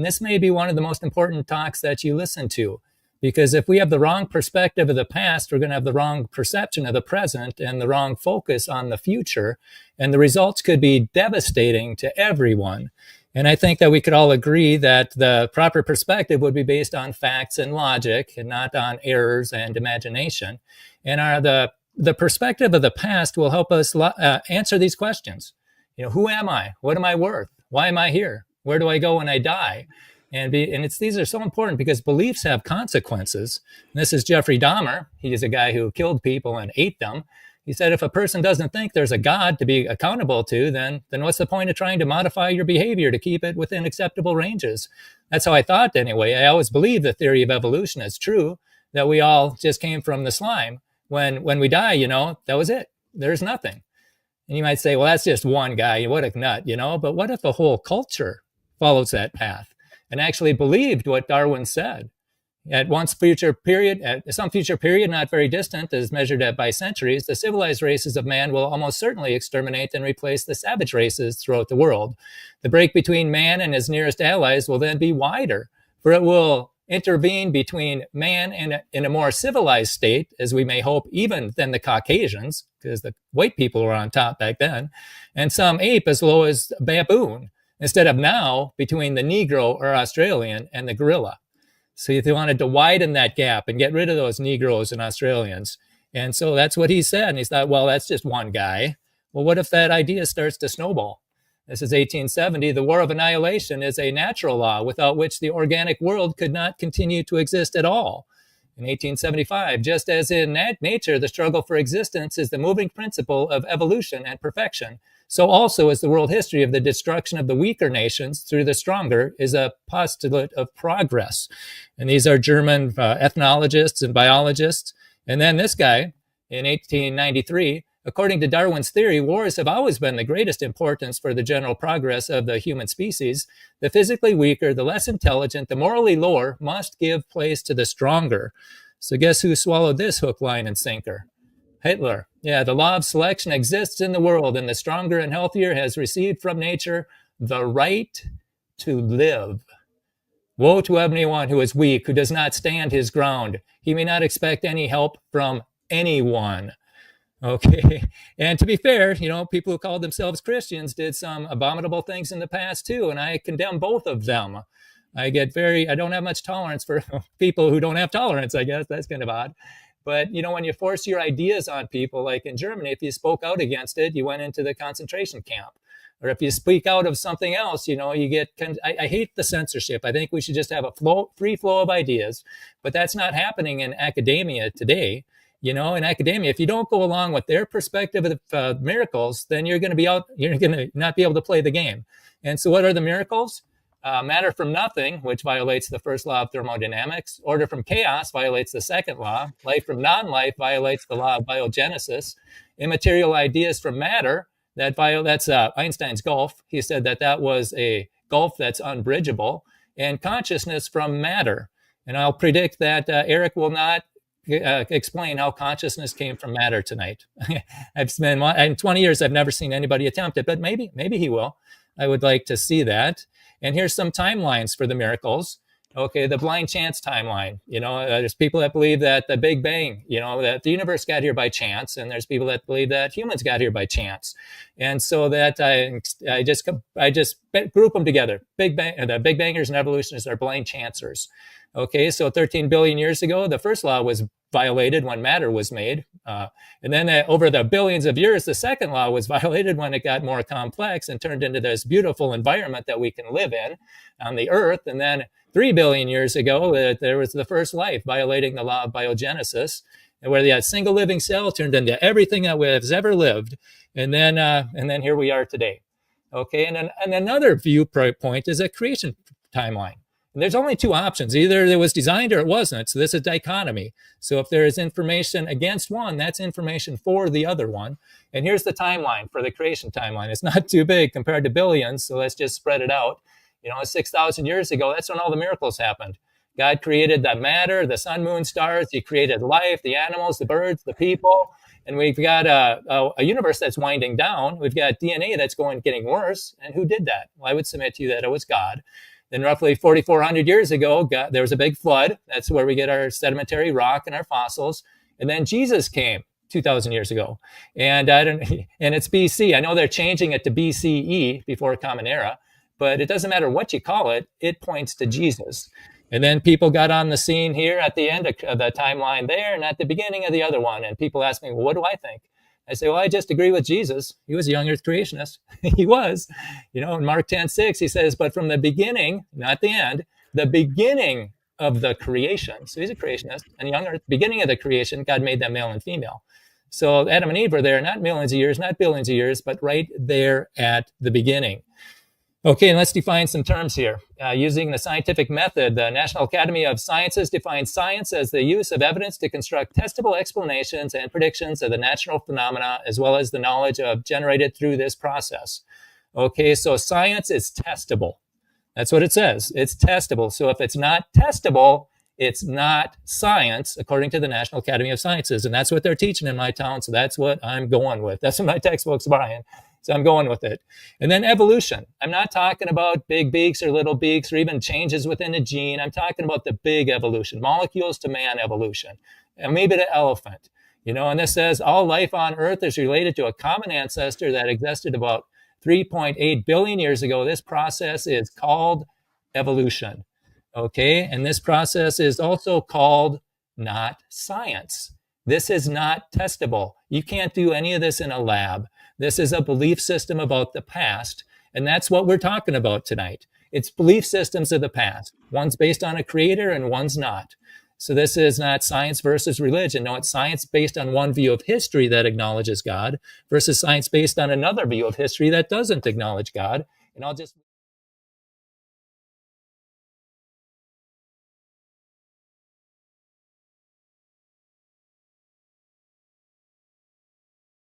And this may be one of the most important talks that you listen to, because if we have the wrong perspective of the past, we're going to have the wrong perception of the present and the wrong focus on the future. And the results could be devastating to everyone. And I think that we could all agree that the proper perspective would be based on facts and logic and not on errors and imagination. And the perspective of the past will help us answer these questions. Who am I? What am I worth? Why am I here? Where do I go when I die? And these are so important because beliefs have consequences. And this is Jeffrey Dahmer. He is a guy who killed people and ate them. He said, if a person doesn't think there's a God to be accountable to, then what's the point of trying to modify your behavior to keep it within acceptable ranges? That's how I thought anyway. I always believed the theory of evolution is true, that we all just came from the slime. When we die, that was it. There's nothing. And you might say, well, that's just one guy. What a nut, But what if a whole culture follows that path and actually believed what Darwin said? At some future period, not very distant, as measured by centuries, the civilized races of man will almost certainly exterminate and replace the savage races throughout the world. The break between man and his nearest allies will then be wider, for it will intervene between man and in a more civilized state, as we may hope, even than the Caucasians, because the white people were on top back then, and some ape as low as baboon, instead of now between the Negro or Australian and the gorilla. So they wanted to widen that gap and get rid of those Negroes and Australians. And so that's what he said. And he thought, well, that's just one guy. Well, what if that idea starts to snowball? This is 1870. The war of annihilation is a natural law without which the organic world could not continue to exist at all. In 1875, just as in nature, the struggle for existence is the moving principle of evolution and perfection, so also is the world history of the destruction of the weaker nations through the stronger is a postulate of progress. And these are German ethnologists and biologists. And then this guy, in 1893, according to Darwin's theory, wars have always been the greatest importance for the general progress of the human species. The physically weaker, the less intelligent, the morally lower must give place to the stronger. So guess who swallowed this hook, line, and sinker? Hitler. Yeah, the law of selection exists in the world, and the stronger and healthier has received from nature the right to live. Woe to anyone who is weak, who does not stand his ground. He may not expect any help from anyone. Okay. And to be fair, people who called themselves Christians did some abominable things in the past too, and I condemn both of them. I don't have much tolerance for people who don't have tolerance, I guess. That's kind of odd. But, when you force your ideas on people, like in Germany, if you spoke out against it, you went into the concentration camp. Or if you speak out of something else, you get, I hate the censorship. I think we should just have a free flow of ideas. But that's not happening in academia today. In academia, if you don't go along with their perspective of the miracles, then you're going to not be able to play the game. And so what are the miracles? Matter from nothing, which violates the first law of thermodynamics. Order from chaos violates the second law. Life from non-life violates the law of biogenesis. Immaterial ideas from matter, that's Einstein's gulf. He said that was a gulf that's unbridgeable. And consciousness from matter. And I'll predict that Eric will not explain how consciousness came from matter tonight. In 20 years, I've never seen anybody attempt it, but maybe he will. I would like to see that. And here's some timelines for the miracles. Okay, the blind chance timeline. There's people that believe that the Big Bang, that the universe got here by chance, and there's people that believe that humans got here by chance. And so that I just group them together. The Big Bangers and evolutionists are blind chancers. Okay, so 13 billion years ago, the first law was violated when matter was made. And then over the billions of years, the second law was violated when it got more complex and turned into this beautiful environment that we can live in on the earth. And then 3 billion years ago, there was the first life violating the law of biogenesis, and where that single living cell turned into everything that has ever lived. And then here we are today. Okay, and another viewpoint is a creation timeline. And there's only two options. Either it was designed or it wasn't. So this is a dichotomy. So if there is information against one, that's information for the other one. And here's the timeline for the creation timeline. It's not too big compared to billions, so let's just spread it out. 6,000 years ago, that's when all the miracles happened. God created the matter, the sun, moon, stars. He created life, the animals, the birds, the people. And we've got a universe that's winding down. We've got DNA that's getting worse. And who did that? Well, I would submit to you that it was God. Then roughly 4,400 years ago, there was a big flood. That's where we get our sedimentary rock and our fossils. And then Jesus came 2,000 years ago. And it's BC. I know they're changing it to BCE, before Common Era, but it doesn't matter what you call it. It points to Jesus. And then people got on the scene here at the end of the timeline there and at the beginning of the other one. And people ask me, well, what do I think? I say, well, I just agree with Jesus. He was a young earth creationist. He was. In Mark 10:6, he says, but from the beginning, not the end, the beginning of the creation. So he's a creationist. And young earth, beginning of the creation, God made them male and female. So Adam and Eve were there, not millions of years, not billions of years, but right there at the beginning. Okay, and let's define some terms here. Using the scientific method, the National Academy of Sciences defines science as the use of evidence to construct testable explanations and predictions of the natural phenomena, as well as the knowledge generated through this process. Okay, so science is testable. That's what it says. It's testable. So if it's not testable, it's not science, according to the National Academy of Sciences. And that's what they're teaching in my town, so that's what I'm going with. That's what my textbook's, Brian. So I'm going with it. And then evolution. I'm not talking about big beaks or little beaks or even changes within a gene. I'm talking about the big evolution, molecules to man evolution, and maybe the elephant. And this says all life on Earth is related to a common ancestor that existed about 3.8 billion years ago. This process is called evolution. Okay, and this process is also called not science. This is not testable. You can't do any of this in a lab. This is a belief system about the past, and that's what we're talking about tonight. It's belief systems of the past. One's based on a creator and one's not. So this is not science versus religion. No, it's science based on one view of history that acknowledges God versus science based on another view of history that doesn't acknowledge God. And I'll just